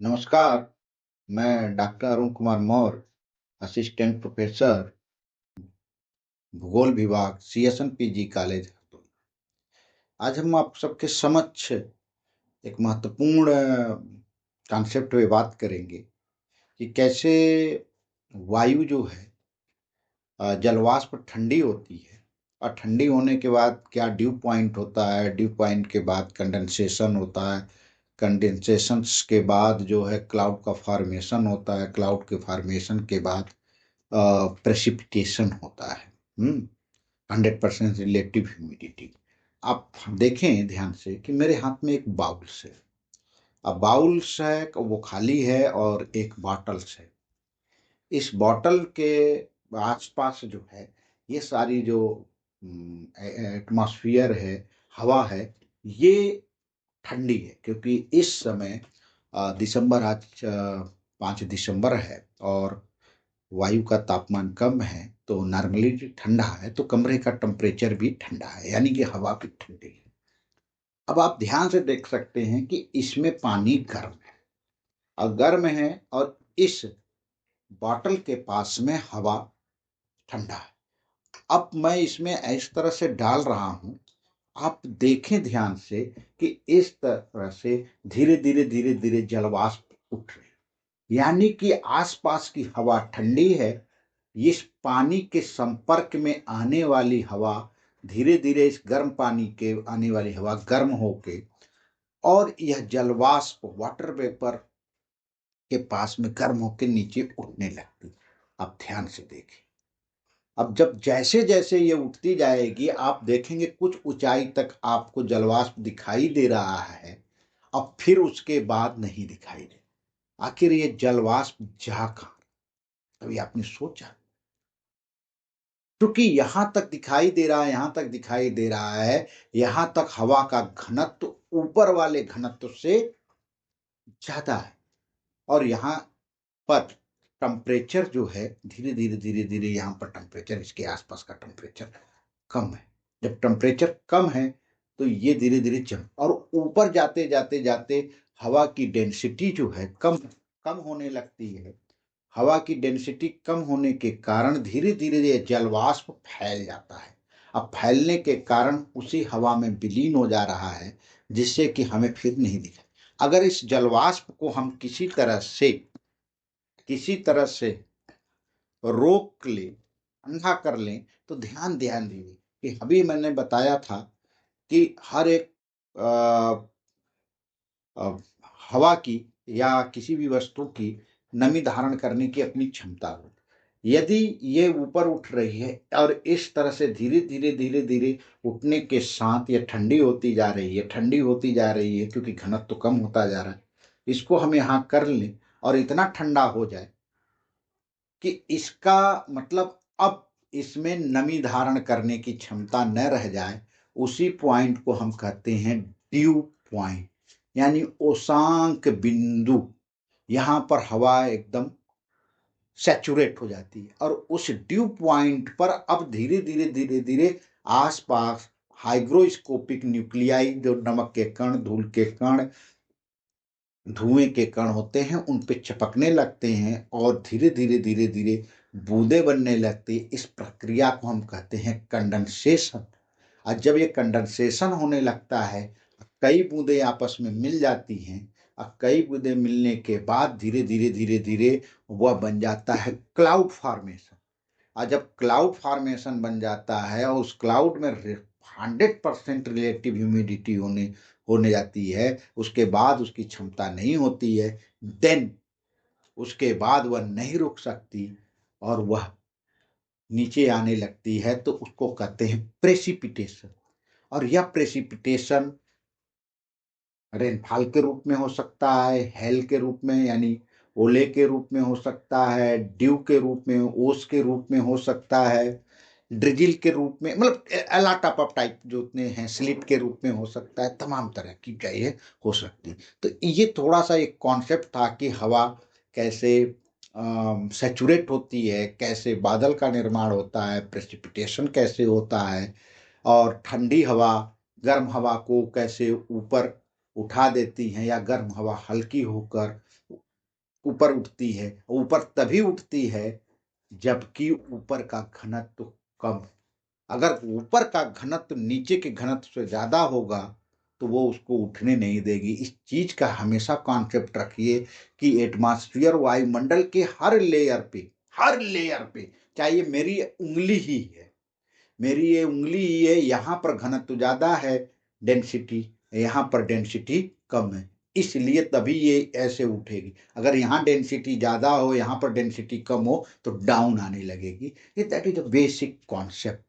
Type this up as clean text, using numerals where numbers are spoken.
नमस्कार, मैं doctor Arun Kumar Maurya, assistant professor, भूगोल विभाग, सीएसएन पीजी कॉलेज, हरदोई। आज हम आप सबके समक्ष एक महत्वपूर्ण कॉन्सेप्ट पे बात करेंगे कि कैसे वायु जो है जलवाष्प ठंडी होती है और ठंडी होने के बाद क्या ड्यू पॉइंट होता है, ड्यू पॉइंट के बाद कंडेंसेशन होता है, कंडेंसेशंस के बाद जो है क्लाउड का फॉर्मेशन होता है, क्लाउड के फॉर्मेशन के बाद प्रेसिपिटेशन होता है। 100% रिलेटिव ह्यूमिडिटी। आप देखें ध्यान से कि मेरे हाथ में एक बाउल्स है। अब बाउल्स है वो खाली है और एक बॉटल्स है। इस बॉटल के आसपास जो है ये सारी जो एटमॉस्फेयर है, हवा है, ये ठंडी है क्योंकि इस समय दिसंबर, आज 5 दिसंबर है और वायु का तापमान कम है, तो नॉर्मली ठंडा है तो कमरे का टेम्परेचर भी ठंडा है, यानी कि हवा भी ठंडी है। अब आप ध्यान से देख सकते हैं कि इसमें पानी गर्म है और गर्म है और इस बॉटल के पास में हवा ठंडा है। अब मैं इसमें इस तरह से डाल रहा हूं, आप देखें ध्यान से कि इस तरह से धीरे धीरे धीरे धीरे जलवाष्प उठ रहे, यानी कि आसपास की हवा ठंडी है। इस पानी के संपर्क में आने वाली हवा धीरे धीरे इस गर्म पानी के आने वाली हवा गर्म होके और यह जलवाष्प वाटर वेपर के पास में गर्म होके नीचे उठने लगती। आप ध्यान से देखें। अब जब जैसे जैसे ये उठती जाएगी आप देखेंगे कुछ ऊंचाई तक आपको जलवाष्प दिखाई दे रहा है, अब फिर उसके बाद नहीं दिखाई दे। आखिर ये जलवाष्प जा कहाँ? कभी आपने सोचा? क्योंकि यहां तक दिखाई दे रहा है, यहां तक दिखाई दे रहा है, यहां तक हवा का घनत्व ऊपर वाले घनत्व से ज्यादा है और यहाँ पर टेम्परेचर जो है धीरे धीरे धीरे धीरे यहाँ पर टेम्परेचर, इसके आसपास का टेम्परेचर कम है। जब टेम्परेचर कम है तो ये धीरे धीरे जम और ऊपर जाते जाते जाते हवा की डेंसिटी जो है कम कम होने लगती है। हवा की डेंसिटी कम होने के कारण धीरे धीरे ये जलवाष्प फैल जाता है। अब फैलने के कारण उसी हवा में विलीन हो जा रहा है, जिससे कि हमें फिर नहीं दिखा। अगर इस जलवाष्प को हम किसी तरह से रोक ले, अंधा कर लें, तो ध्यान ध्यान दीजिए कि अभी मैंने बताया था कि हर एक अ, हवा की या किसी भी वस्तु की नमी धारण करने की अपनी क्षमता हो। यदि ये ऊपर उठ रही है और इस तरह से धीरे धीरे धीरे धीरे उठने के साथ ये ठंडी होती जा रही है, ठंडी होती जा रही है क्योंकि घनत्व तो कम होता जा रहा है। इसको हम यहाँ कर लें और इतना ठंडा हो जाए कि इसका मतलब अब इसमें नमी धारण करने की क्षमता न रह जाए। उसी पॉइंट को हम कहते हैं ड्यू पॉइंट, यानी ओसांक बिंदु। यहाँ पर हवा एकदम सैचुरेट हो जाती है और उस ड्यू पॉइंट पर अब धीरे धीरे धीरे धीरे आसपास हाइग्रोस्कोपिक न्यूक्लियाई, जो नमक के कण, धूल के कण, धुएं के कण होते हैं, उन पे चिपकने लगते हैं और धीरे धीरे धीरे धीरे बूंदे बनने लगती है। इस प्रक्रिया को हम कहते हैं कंडेंसेशन। और जब ये कंडेंसेशन होने लगता है, कई बूंदें आपस में मिल जाती हैं और कई बूंदें मिलने के बाद धीरे धीरे धीरे धीरे वह बन जाता है क्लाउड फॉर्मेशन। और जब क्लाउड फॉर्मेशन बन जाता है और उस क्लाउड में 100% रिलेटिव ह्यूमिडिटी होने होने जाती है, उसके बाद उसकी क्षमता नहीं होती है, देन उसके बाद वह नहीं रुक सकती और वह नीचे आने लगती है, तो उसको कहते हैं प्रेसिपिटेशन। और यह प्रेसिपिटेशन रेनफॉल के रूप में हो सकता है, हेल के रूप में यानी ओले के रूप में हो सकता है, ड्यू के रूप में, ओस के रूप में हो सकता है, ड्रिजिल के रूप में, मतलब अलाटाप ऑफ टाइप जो उतने हैं, स्लिट के रूप में हो सकता है, तमाम तरह की चाहिए हो सकती। तो ये थोड़ा सा एक कॉन्सेप्ट था कि हवा कैसे सैचुरेट होती है, कैसे बादल का निर्माण होता है, प्रेसिपिटेशन कैसे होता है और ठंडी हवा गर्म हवा को कैसे ऊपर उठा देती हैं या गर्म हवा हल्की होकर ऊपर उठती है। ऊपर तभी उठती है जबकि ऊपर का घनत्व कम। अगर ऊपर का घनत्व नीचे के घनत्व से ज्यादा होगा तो वो उसको उठने नहीं देगी। इस चीज का हमेशा कॉन्सेप्ट रखिए कि एटमॉस्फेयर, वायुमंडल के हर लेयर पे, चाहे ये मेरी उंगली ही है, मेरी ये उंगली ही है, यहाँ पर घनत्व ज्यादा है डेंसिटी, यहाँ पर डेंसिटी कम है, इसलिए तभी ये ऐसे उठेगी। अगर यहाँ डेंसिटी ज्यादा हो, यहाँ पर डेंसिटी कम हो तो डाउन आने लगेगी। That is the basic concept.